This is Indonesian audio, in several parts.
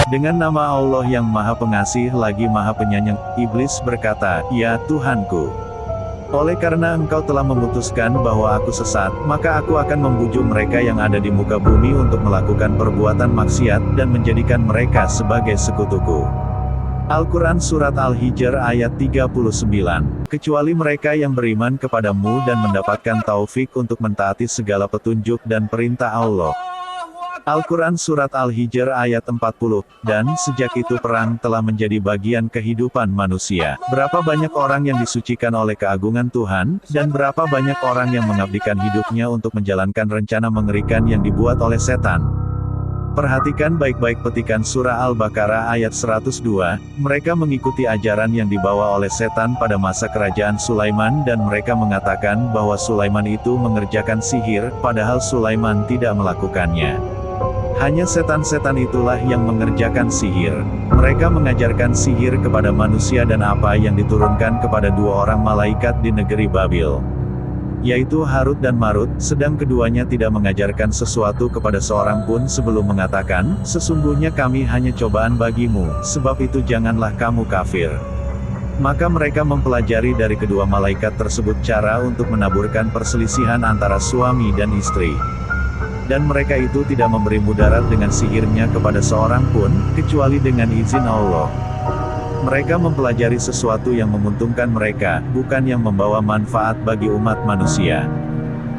Dengan nama Allah yang Maha Pengasih lagi Maha Penyayang, iblis berkata, "Ya Tuhanku, oleh karena Engkau telah memutuskan bahwa aku sesat, maka aku akan membujuk mereka yang ada di muka bumi untuk melakukan perbuatan maksiat dan menjadikan mereka sebagai sekutuku." Al-Quran Surat Al-Hijr ayat 39. Kecuali mereka yang beriman kepadamu dan mendapatkan taufik untuk mentaati segala petunjuk dan perintah Allah. Al-Quran Surat Al-Hijr ayat 40, dan sejak itu perang telah menjadi bagian kehidupan manusia. Berapa banyak orang yang disucikan oleh keagungan Tuhan, dan berapa banyak orang yang mengabdikan hidupnya untuk menjalankan rencana mengerikan yang dibuat oleh setan. Perhatikan baik-baik petikan surah Al-Baqarah ayat 102, mereka mengikuti ajaran yang dibawa oleh setan pada masa kerajaan Sulaiman dan mereka mengatakan bahwa Sulaiman itu mengerjakan sihir, padahal Sulaiman tidak melakukannya. Hanya setan-setan itulah yang mengerjakan sihir. Mereka mengajarkan sihir kepada manusia dan apa yang diturunkan kepada dua orang malaikat di negeri Babil, yaitu Harut dan Marut, sedang keduanya tidak mengajarkan sesuatu kepada seorang pun sebelum mengatakan, "Sesungguhnya kami hanya cobaan bagimu, sebab itu janganlah kamu kafir." Maka mereka mempelajari dari kedua malaikat tersebut cara untuk menaburkan perselisihan antara suami dan istri. Dan mereka itu tidak memberi mudarat dengan sihirnya kepada seorang pun, kecuali dengan izin Allah. Mereka mempelajari sesuatu yang menguntungkan mereka, bukan yang membawa manfaat bagi umat manusia.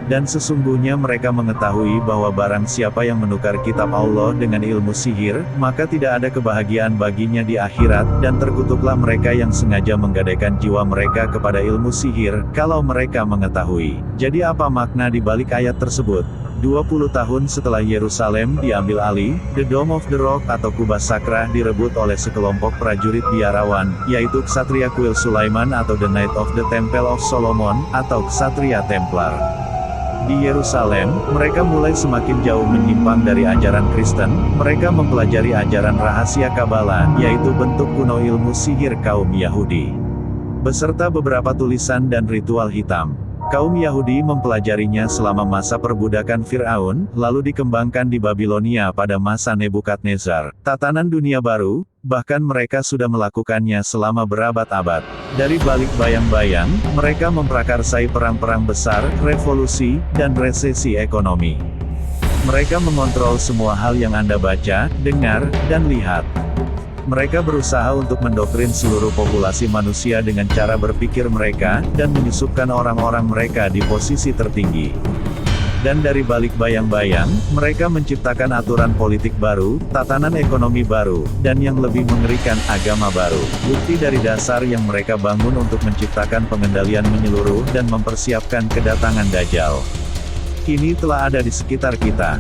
Dan sesungguhnya mereka mengetahui bahwa barang siapa yang menukar kitab Allah dengan ilmu sihir, maka tidak ada kebahagiaan baginya di akhirat, dan terkutuklah mereka yang sengaja menggadaikan jiwa mereka kepada ilmu sihir, kalau mereka mengetahui. Jadi apa makna di balik ayat tersebut? 20 tahun setelah Yerusalem diambil alih, The Dome of the Rock atau Kubah Sakrah direbut oleh sekelompok prajurit biarawan, yaitu Ksatria Kuil Sulaiman atau The Knight of the Temple of Solomon, atau Ksatria Templar. Di Yerusalem, mereka mulai semakin jauh menyimpang dari ajaran Kristen, mereka mempelajari ajaran rahasia Kabbalah, yaitu bentuk kuno ilmu sihir kaum Yahudi, beserta beberapa tulisan dan ritual hitam. Kaum Yahudi mempelajarinya selama masa perbudakan Fir'aun, lalu dikembangkan di Babilonia pada masa Nebukadnezar, tatanan dunia baru, bahkan mereka sudah melakukannya selama berabad-abad. Dari balik bayang-bayang, mereka memprakarsai perang-perang besar, revolusi, dan resesi ekonomi. Mereka mengontrol semua hal yang Anda baca, dengar, dan lihat. Mereka berusaha untuk mendoktrin seluruh populasi manusia dengan cara berpikir mereka, dan menyusupkan orang-orang mereka di posisi tertinggi. Dan dari balik bayang-bayang, mereka menciptakan aturan politik baru, tatanan ekonomi baru, dan yang lebih mengerikan, agama baru. Bukti dari dasar yang mereka bangun untuk menciptakan pengendalian menyeluruh dan mempersiapkan kedatangan Dajjal. Kini telah ada di sekitar kita.